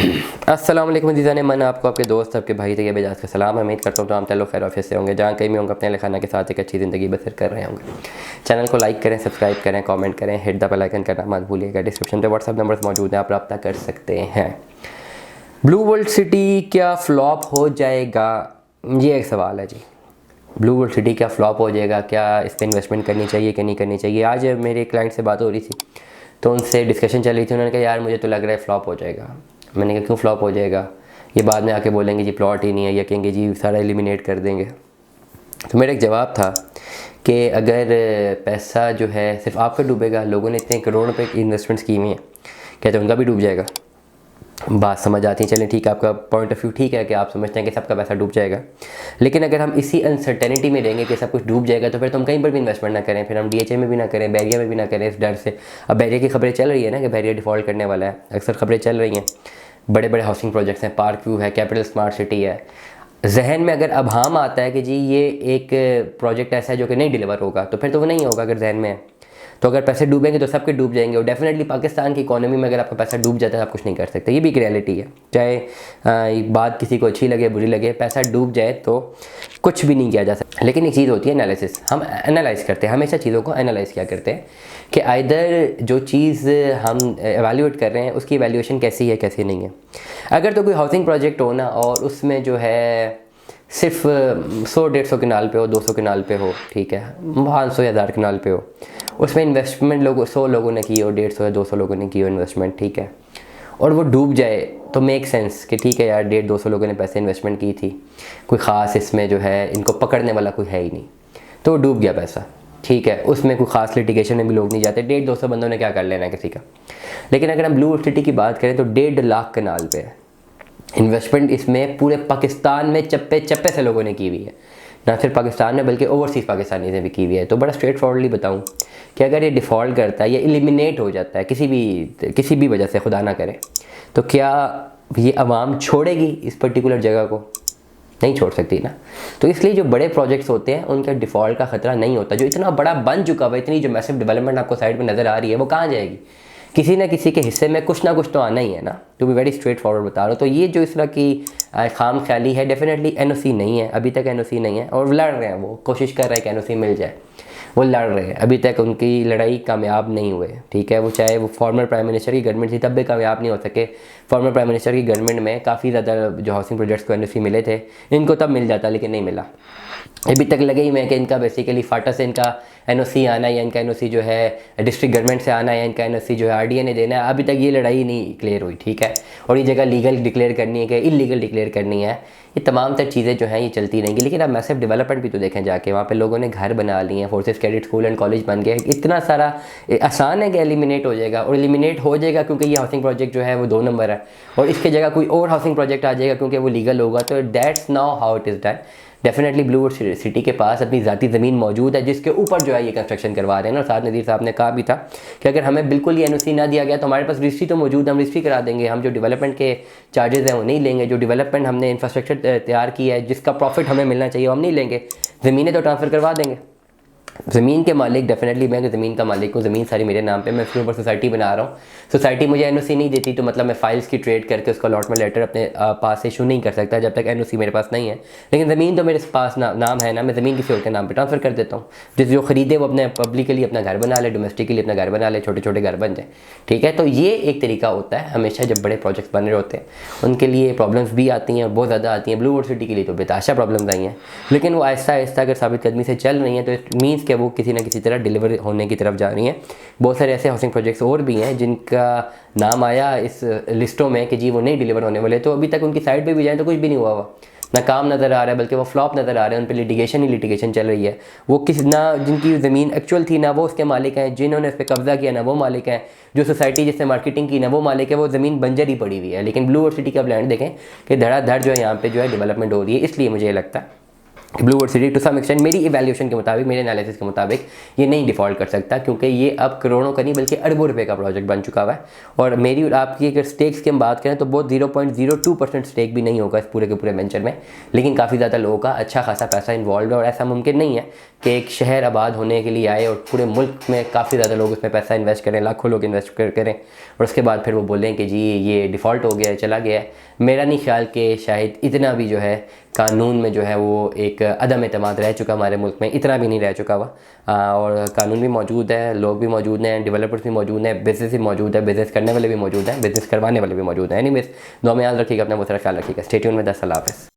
अस्सलाम वालेकुम अज़ीज़ान मन, आपको आपके दोस्त आपके भाई तैयब एजाज का सलाम। उम्मीद करता हूँ तो हम तल्लु खैर ऑफिस से होंगे, जहाँ कहीं भी होंगे अपने लिखाना के साथ एक अच्छी ज़िंदगी बसर कर रहे होंगे। चैनल को लाइक करें, सब्सक्राइब करें, कमेंट करें, हिट द बेल आइकन करना मत भूलिएगा। डिस्क्रिप्शन पे व्हाट्सअप नंबर्स मौजूद हैं, आप रब्ता कर सकते हैं। ब्लू वर्ल्ड सिटी क्या फ्लॉप हो जाएगा, ये एक सवाल है जी। ब्लू वर्ल्ड सिटी क्या फ्लॉप हो जाएगा, क्या इस पर इन्वेस्टमेंट करनी चाहिए कि नहीं करनी चाहिए। आज मेरे क्लाइंट से बात हो रही थी तो उनसे डिस्कशन चल रही थी। उन्होंने कहा यार मुझे तो लग रहा है फ्लॉप हो जाएगा। मैंने कहा क्यों फ्लॉप हो जाएगा, ये बाद में आके बोलेंगे जी प्लॉट ही नहीं है, या कहेंगे जी सारा एलिमिनेट कर देंगे। तो मेरा एक जवाब था कि अगर पैसा जो है सिर्फ आपका डूबेगा, लोगों ने इतने करोड़ रुपए की इन्वेस्टमेंट्स की हुई हैं, कहते उनका भी डूब जाएगा। बात समझ आती है, चलें ठीक है, आपका पॉइंट ऑफ व्यू ठीक है कि आप समझते हैं कि सबका पैसा डूब जाएगा। लेकिन अगर हम इसी अनसर्टेनिटी में रहेंगे कि सब कुछ डूब जाएगा, तो फिर तो हम कहीं पर भी इन्वेस्टमेंट ना करें, फिर हम डीएचए में भी ना करें, बैरिया में भी ना करें, इस डर से। अब बैरिया की खबरें चल रही है ना कि बैरिया डिफ़ॉल्ट करने वाला है, अक्सर खबरें चल रही हैं। बड़े बड़े हाउसिंग प्रोजेक्ट्स हैं, पार्क व्यू है, कैपिटल स्मार्ट सिटी है। जहन में अगर अभाम आता है कि जी ये एक प्रोजेक्ट ऐसा है जो कि नहीं डिलीवर होगा, तो फिर तो वो नहीं होगा। अगर जहन में है तो अगर पैसे डूबेंगे तो सबके डूब जाएंगे। और डेफिनेटली पाकिस्तान की इकोनॉमी में अगर आपका पैसा डूब जाता है आप कुछ नहीं कर सकते, ये भी एक रियलिटी है। चाहे बात किसी को अच्छी लगे बुरी लगे, पैसा डूब जाए तो कुछ भी नहीं किया जा सकता। लेकिन एक चीज़ होती है एनालिसिस, हम एनालाइज़ करते हैं, हमेशा चीज़ों को एनालाइज़ किया करते हैं कि आइदर जो चीज़ हम एवेल्यूएट कर रहे हैं उसकी एवेल्यूएशन कैसी है कैसी नहीं है। अगर तो कोई हाउसिंग प्रोजेक्ट हो ना और उसमें जो है सिर्फ 100-150 कनाल पे हो, 200 कनाल पे हो, ठीक है, 500 या 1000 कनाल पे हो, उसमें इन्वेस्टमेंट 100 लोगों ने की हो, 150 या 200 लोगों ने की हो इन्वेस्टमेंट, ठीक है, और वो डूब जाए तो मेक सेंस कि ठीक है यार 150-200 लोगों ने पैसे इन्वेस्टमेंट की थी, कोई ख़ास इसमें जो है इनको पकड़ने वाला कोई है ही नहीं, तो वो डूब गया पैसा, ठीक है। उसमें कोई ख़ास लिटिगेशन में भी लोग नहीं जाते, 150-200 बंदों ने क्या कर लेना है किसी का। लेकिन अगर हम ब्लू सिटी की बात करें तो 1.5 लाख कनाल पे है इन्वेस्टमेंट। इसमें पूरे पाकिस्तान में चप्पे चप्पे से लोगों ने की हुई है, ना सिर्फ पाकिस्तान में बल्कि ओवरसीज़ पाकिस्तानी ने भी की हुई है। तो बड़ा स्ट्रेट फॉरवर्डली बताऊं कि अगर ये डिफ़ॉल्ट करता है या एलिमिनेट हो जाता है किसी भी वजह से, खुदा ना करे, तो क्या ये आवाम छोड़ेगी इस पर्टिकुलर जगह को? नहीं छोड़ सकती ना। तो इसलिए जो बड़े प्रोजेक्ट्स होते हैं उनका डिफ़ॉल्ट का ख़तरा नहीं होता। जो इतना बड़ा बन चुका हुआ, इतनी जो मैसिव डेवलपमेंट आपको साइड में नज़र आ रही है, वो कहाँ जाएगी? किसी न किसी के हिस्से में कुछ ना कुछ तो आना ही है ना। To be very straightforward बता रहा हूँ। तो ये जो इस तरह की खाम ख्याली है, डेफिनेटली एनओसी नहीं है, अभी तक एनओसी नहीं है। और लड़ रहे हैं, वो कोशिश कर रहे हैं कि एनओसी मिल जाए, वो लड़ रहे हैं, अभी तक उनकी लड़ाई कामयाब नहीं हुए, ठीक है। वो चाहे वो फॉर्मर प्राइम मिनिस्टर की गवर्नमेंट थी तब भी कामयाब नहीं हो सके। फॉर्मर प्राइम मिनिस्टर की गवर्नमेंट में काफ़ी ज़्यादा जो हाउसिंग प्रोजेक्ट्स को एनओसी मिले थे, इनको तब मिल जाता, लेकिन नहीं मिला। अभी तक लगे ही में कि इनका बेसिकली फाटा से इनका एनओसी आना है, या इनका एनओसी जो है डिस्ट्रिक्ट गवर्नमेंट से आना है, या इनका एनओसी जो है आरडीए ने देना है। अभी तक ये लड़ाई नहीं क्लियर हुई, ठीक है। और ये जगह लीगल डिक्लेयर करनी है कि इलीगल डिक्लेयर करनी है, ये तमाम तर चीज़ें जो हैं ये चलती रहेंगी। लेकिन अब मैसिव डेवलपमेंट भी तो देखें जाके, वहाँ पे लोगों ने घर बना लिए हैं, forces cadet school and college बन गए, इतना सारा आसान है कि एलिमिनेट हो जाएगा। और एलिमिनेट हो जाएगा क्योंकि ये हाउसिंग प्रोजेक्ट जो है वो 2 नंबर है, और इसके जगह कोई और हाउसिंग प्रोजेक्ट आ जाएगा क्योंकि वो लीगल होगा। तो that's now how it is done. Definitely blue world city के पास अपनी ज़ाती ज़मीन मौजूद है जिसके ऊपर जो है ये कंस्ट्रक्शन करवा रहे हैं ना। और साथ नज़ीर साहब ने कहा भी था कि अगर हमें बिल्कुल ही एनओसी ना दिया गया तो हमारे पास रजिस्ट्री तो मौजूद है, हम रजिस्ट्री करा देंगे, हम जो डेवलपमेंट के चार्जेस हैं वो नहीं लेंगे, जो डेवलपमेंट हमने इंफ्रास्ट्रक्चर तैयार किया है जिसका प्रॉफिट हमें मिलना चाहिए वो हम नहीं लेंगे, ज़मीनें तो ट्रांसफ़र करवा देंगे। ज़मीन के मालिक डेफिनेटली मैं ज़मीन का मालिक हूँ, ज़मीन सारी मेरे नाम पे, मैं उसके ऊपर सोसाइटी बना रहा हूँ। सोसाइटी मुझे एनओसी नहीं देती तो मतलब मैं फाइल्स की ट्रेड करके उसका अलॉटमेंट लेटर अपने पास इशू नहीं कर सकता जब तक एनओसी मेरे पास नहीं है। लेकिन ज़मीन तो मेरे पास नाम है ना, मैं ज़मीन किसी और के नाम पे ट्रांसफ़र कर देता हूँ। जो ख़रीदे वो अपने पब्लिकली अपना घर बना ले, डोमेस्टिकली अपना घर बना ले, छोटे छोटे घर बन जाए, ठीक है। तो ये एक तरीका होता है। हमेशा जब बड़े प्रोजेक्ट्स बन रहे होते हैं उनके लिए प्रॉब्लम्स भी आती हैं, बहुत ज़्यादा आती हैं। ब्लू वर्ल्ड सिटी के लिए तो बेताशा प्रॉब्लम्स आई हैं, लेकिन वो आहिस्ता आहिस्ता अगर साबित कदमी से चल रही हैं तो इट मीन्स कि वो किसी न किसी तरह डिलीवर होने की तरफ जा रही हैं। बहुत सारे ऐसे हाउसिंग प्रोजेक्ट्स और भी हैं जिनका नाम आया इस लिस्टों में कि जी वो नहीं डिलीवर होने वाले, तो अभी तक उनकी साइड पे भी जाएं तो कुछ भी नहीं हुआ, ना काम नज़र आ रहा है, बल्कि वो फ्लॉप नज़र आ रहे हैं। उन पर लिटिगेशन ही लिटिगेशन चल रही है। वो किस ना जिनकी ज़मीन एक्चुअल थी ना वो उसके मालिक हैं, जिन्होंने इस पर कब्जा किया ना वो मालिक हैं, जो सोसाइटी जिससे मार्केटिंग की ना वो मालिक है, वो ज़मीन बंजर ही पड़ी हुई है। लेकिन ब्लू वर्ल्ड सिटी का लैंड देखें कि धड़ाधड़ जो है यहाँ पे जो है डेवलपमेंट हो रही है। इसलिए मुझे लगता है blue word city to some extent मेरी इवैल्यूएशन के मुताबिक, मेरे एनालिसिस के मुताबिक ये नहीं डिफ़ॉल्ट कर सकता, क्योंकि ये अब करोड़ों का नहीं बल्कि अरबों रुपए का प्रोजेक्ट बन चुका हुआ है। और मेरी और आपकी अगर स्टेक्स की हम बात करें तो बहुत 0.02% स्टेक भी नहीं होगा इस पूरे के पूरे वेंचर में, लेकिन काफ़ी ज़्यादा लोगों का अच्छा खासा पैसा इन्वॉल्व है। और ऐसा मुमकिन नहीं है कि एक शहर आबाद होने के लिए आए और पूरे मुल्क में काफ़ी ज़्यादा लोग उसमें पैसा इन्वेस्ट करें, लाखों लोग इन्वेस्ट करें और उसके बाद फिर वो बोलें कि जी ये डिफ़ॉल्ट हो गया है, चला गया है। मेरा नहीं ख्याल कि शायद इतना भी जो है कानून में जो है वो एक अदम एतमाद रह चुका हमारे मुल्क में, इतना भी नहीं रह चुका हुआ। और कानून भी मौजूद है, लोग भी मौजूद हैं, डेवलपर्स भी मौजूद हैं, बिजनेस भी मौजूद है, बिजनेस करने वाले भी मौजूद हैं, बिजनेस करवाने वाले भी मौजूद हैं। एनीवेज दुआ में याद रखिएगा, अपना बहुत सारा ख्याल रखिएगा। Stay tuned with us. अल्लाह हाफ़िज़।